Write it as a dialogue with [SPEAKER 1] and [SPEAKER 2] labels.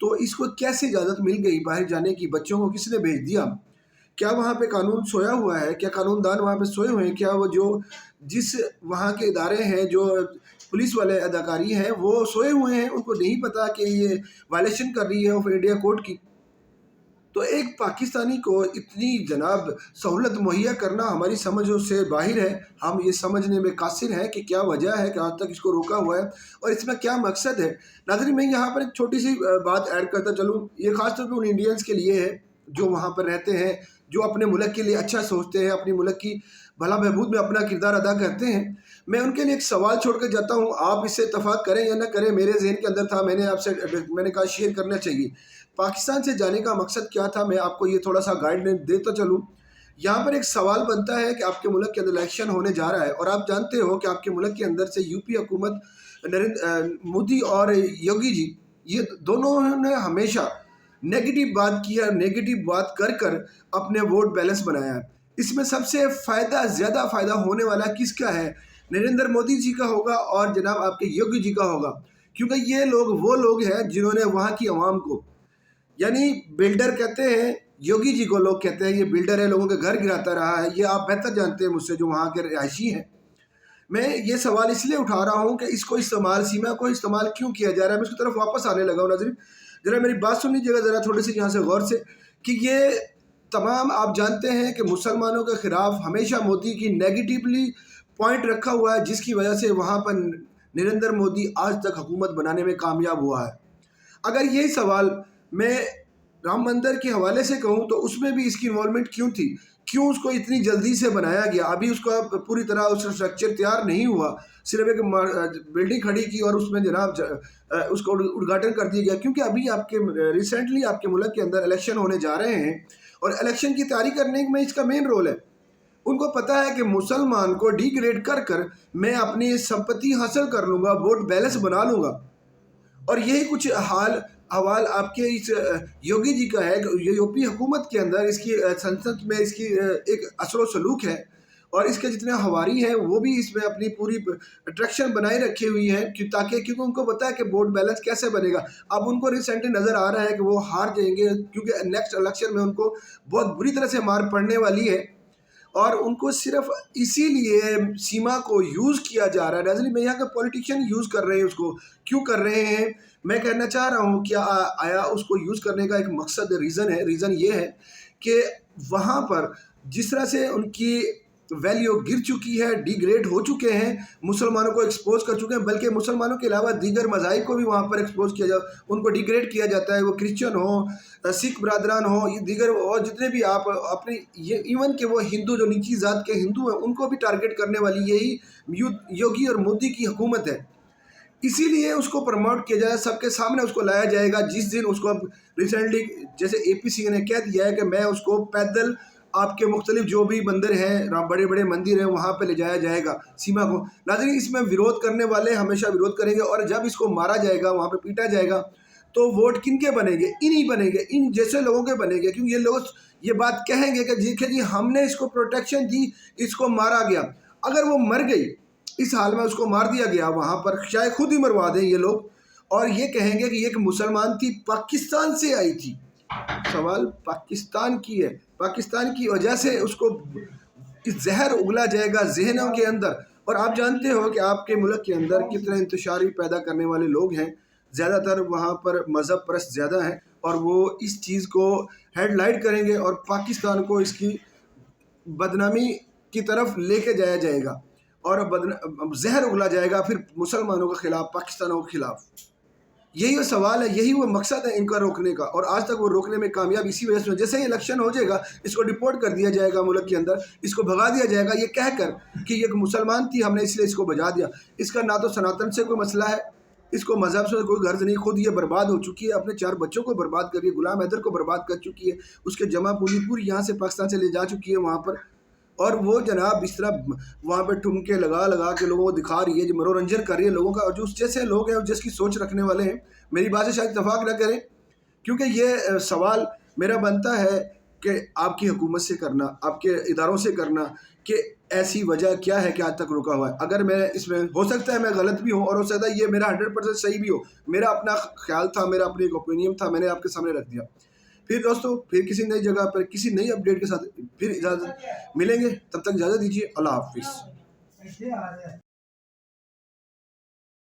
[SPEAKER 1] تو اس کو کیسے اجازت مل گئی باہر جانے کی؟ بچوں کو کس نے بھیج دیا؟ کیا وہاں پہ قانون سویا ہوا ہے؟ کیا قانون دان وہاں پہ سوئے ہوئے ہیں؟ کیا وہ جس وہاں کے ادارے ہیں، جو پولیس والے اداکاری ہیں، وہ سوئے ہوئے ہیں؟ ان کو نہیں پتا کہ یہ وائلیشن کر رہی ہے آف انڈیا کوڈ کی؟ تو ایک پاکستانی کو اتنی جناب سہولت مہیا کرنا ہماری سمجھ سے باہر ہے۔ ہم یہ سمجھنے میں قاصر ہیں کہ کیا وجہ ہے کہ آج تک اس کو روکا ہوا ہے اور اس میں کیا مقصد ہے۔ ناظرین، میں یہاں پر ایک چھوٹی سی بات ایڈ کرتا چلوں، یہ خاص طور پہ ان انڈینز کے لیے ہے جو وہاں پر رہتے ہیں، جو اپنے ملک کے لیے اچھا سوچتے ہیں، اپنی ملک کی بھلا بہبود میں اپنا کردار ادا کرتے ہیں۔ میں ان کے لیے ایک سوال چھوڑ کے جاتا ہوں، آپ اس سے اتفاق کریں یا نہ کریں، میرے ذہن کے اندر تھا، میں نے کہا شیئر کرنا چاہیے۔ پاکستان سے جانے کا مقصد کیا تھا، میں آپ کو یہ تھوڑا سا گائیڈ دیتا چلوں۔ یہاں پر ایک سوال بنتا ہے کہ آپ کے ملک کے اندر الیکشن ہونے جا رہا ہے، اور آپ جانتے ہو کہ آپ کے ملک کے اندر سے یو پی حکومت مودی اور یوگی جی، یہ دونوں نے ہمیشہ نیگیٹو بات کیا، نیگیٹو بات کر کر اپنے ووٹ بیلنس بنایا ہے۔ اس میں سب سے زیادہ فائدہ ہونے والا کس کا ہے؟ نریندر مودی جی کا ہوگا اور جناب آپ کے یوگی جی کا ہوگا، کیونکہ یہ لوگ وہ لوگ ہیں جنہوں نے وہاں کی عوام کو، یعنی بلڈر کہتے ہیں یوگی جی کو، لوگ کہتے ہیں یہ بلڈر ہے، لوگوں کے گھر گراتا رہا ہے، یہ آپ بہتر جانتے ہیں مجھ سے جو وہاں کے رہائشی ہیں۔ میں یہ سوال اس لیے اٹھا رہا ہوں کہ اس کو سیما کو استعمال کیوں کیا جا رہا ہے۔ میں اس کی طرف واپس آنے لگا ہوں۔ ناظرین ذرا میری بات سن لیجیے گا ذرا تھوڑی سی یہاں سے غور سے، کہ یہ تمام آپ جانتے ہیں کہ مسلمانوں کے خلاف ہمیشہ مودی کی نیگیٹیولی پوائنٹ رکھا ہوا ہے، جس کی وجہ سے وہاں پر نریندر مودی آج تک حکومت بنانے میں کامیاب ہوا ہے۔ اگر یہی سوال میں رام مندر کے حوالے سے کہوں تو اس میں بھی اس کی انوالومنٹ کیوں تھی؟ کیوں اس کو اتنی جلدی سے بنایا گیا؟ ابھی اس کا پوری طرح اس کا اسٹرکچر تیار نہیں ہوا، صرف ایک بلڈنگ کھڑی کی اور اس میں جناب اس کو اڈگھاٹن کر دیا گیا، کیونکہ ابھی ریسنٹلی آپ کے ملک کے اندر الیکشن ہونے جا رہے ہیں، اور الیکشن کی تیاری کرنے میں اس کا مین رول ہے۔ ان کو پتا ہے کہ مسلمان کو ڈی گریڈ کر کر میں اپنی سمپتی حاصل کر لوں گا، ووٹ بیلنس بنا لوں گا، اور یہی کچھ حوال آپ کے اس یوگی جی کا ہے کہ یو پی حکومت کے اندر اس کی سنسد میں اس کی ایک اثر و سلوک ہے، اور اس کے جتنے ہواری ہیں وہ بھی اس میں اپنی پوری اٹریکشن بنائی رکھی ہوئی ہے، کیونکہ ان کو پتا ہے کہ ووٹ بیلنس کیسے بنے گا۔ اب ان کو ریسنٹلی نظر آ رہا ہے کہ وہ ہار جائیں گے، کیونکہ نیکسٹ الیکشن میں ان کو بہت بری طرح سے مار پڑنے والی ہے، اور ان کو صرف اسی لیے سیما کو یوز کیا جا رہا ہے۔ ناظرین، میں یہاں کے پولیٹیشین یوز کر رہے ہیں، اس کو کیوں کر رہے ہیں؟ میں کہنا چاہ رہا ہوں کہ آیا اس کو یوز کرنے کا ایک مقصد ریزن یہ ہے کہ وہاں پر جس طرح سے ان کی ویلیو گر چکی ہے، ڈی گریڈ ہو چکے ہیں، مسلمانوں کو ایکسپوز کر چکے ہیں، بلکہ مسلمانوں کے علاوہ دیگر مذاہب کو بھی وہاں پر ایکسپوز کیا جاتا ہے، ان کو ڈی گریڈ کیا جاتا ہے، وہ کرسچن ہوں، سکھ برادران ہوں، یہ دیگر اور جتنے بھی آپ اپنی ایون کہ وہ ہندو جو نیچی ذات کے ہندو ہیں، ان کو بھی ٹارگٹ کرنے والی یہی یوگی اور مودی کی حکومت ہے۔ اسی لیے اس کو پروموٹ کیا جائے، سب کے سامنے اس کو لایا جائے گا۔ جس دن اس کو اب ریسنٹلی جیسے اے پی سی نے کہہ دیا ہے کہ میں اس کو پیدل آپ کے مختلف جو بھی مندر ہیں، بڑے بڑے مندر ہیں، وہاں پہ لے جایا جائے گا سیما کو۔ ناظرین، اس میں ویرودھ کرنے والے ہمیشہ ویرودھ کریں گے، اور جب اس کو مارا جائے گا، وہاں پہ پیٹا جائے گا، تو ووٹ کن کے بنیں گے؟ انہی بنیں گے، ان جیسے لوگوں کے بنیں گے، کیونکہ یہ لوگ یہ بات کہیں گے کہ جی ہم نے اس کو پروٹیکشن دی، اس کو مارا گیا۔ اگر وہ مر گئی، اس حال میں اس کو مار دیا گیا، وہاں پر شاید خود ہی مروا دیں یہ لوگ، اور یہ کہیں گے کہ یہ ایک مسلمان تھی، پاکستان سے آئی تھی۔ سوال پاکستان کی ہے، پاکستان کی وجہ سے اس کو زہر اگلا جائے گا ذہنوں کے اندر۔ اور آپ جانتے ہو کہ آپ کے ملک کے اندر کتنے انتشاری پیدا کرنے والے لوگ ہیں، زیادہ تر وہاں پر مذہب پرست زیادہ ہیں، اور وہ اس چیز کو ہیڈ لائٹ کریں گے، اور پاکستان کو اس کی بدنامی کی طرف لے کے جایا جائے گا، اور زہر اگلا جائے گا پھر مسلمانوں کے خلاف، پاکستانوں کے خلاف۔ یہی وہ سوال ہے، یہی وہ مقصد ہے ان کا روکنے کا، اور آج تک وہ روکنے میں کامیاب اسی وجہ سے۔ جیسے ہی الیکشن ہو جائے گا، اس کو ڈپورٹ کر دیا جائے گا ملک کے اندر، اس کو بھگا دیا جائے گا، یہ کہہ کر کہ یہ ایک مسلمان تھی، ہم نے اس لیے اس کو بجا دیا۔ اس کا نہ تو سناتن سے کوئی مسئلہ ہے، اس کو مذہب سے کوئی غرض نہیں، خود یہ برباد ہو چکی ہے، اپنے 4 بچوں کو برباد کر رہی ہے، غلام حیدر کو برباد کر چکی ہے، اس کے جمع پوری یہاں سے پاکستان سے لے جا چکی ہے وہاں پر، اور وہ جناب اس طرح وہاں پہ ٹھمکے لگا کے لوگوں کو دکھا رہی ہے، جو منورنجن کر رہی ہے لوگوں کا، اور جو اس جیسے لوگ ہیں اور جس کی سوچ رکھنے والے ہیں، میری بات سے شاید اتفاق نہ کریں، کیونکہ یہ سوال میرا بنتا ہے کہ آپ کی حکومت سے کرنا، آپ کے اداروں سے کرنا، کہ ایسی وجہ کیا ہے کہ آج تک رکا ہوا ہے؟ اگر میں اس میں ہو سکتا ہے میں غلط بھی ہوں اور ہو سکتا ہے یہ میرا 100% صحیح بھی ہو، میرا اپنا خیال تھا، میرا اپنی ایک اوپینین تھا، میں نے آپ کے سامنے رکھ دیا۔ پھر دوستو پھر کسی نئی جگہ پر کسی نئی اپڈیٹ کے ساتھ پھر اجازت ملیں گے، تب تک اجازت دیجیے، اللہ حافظ۔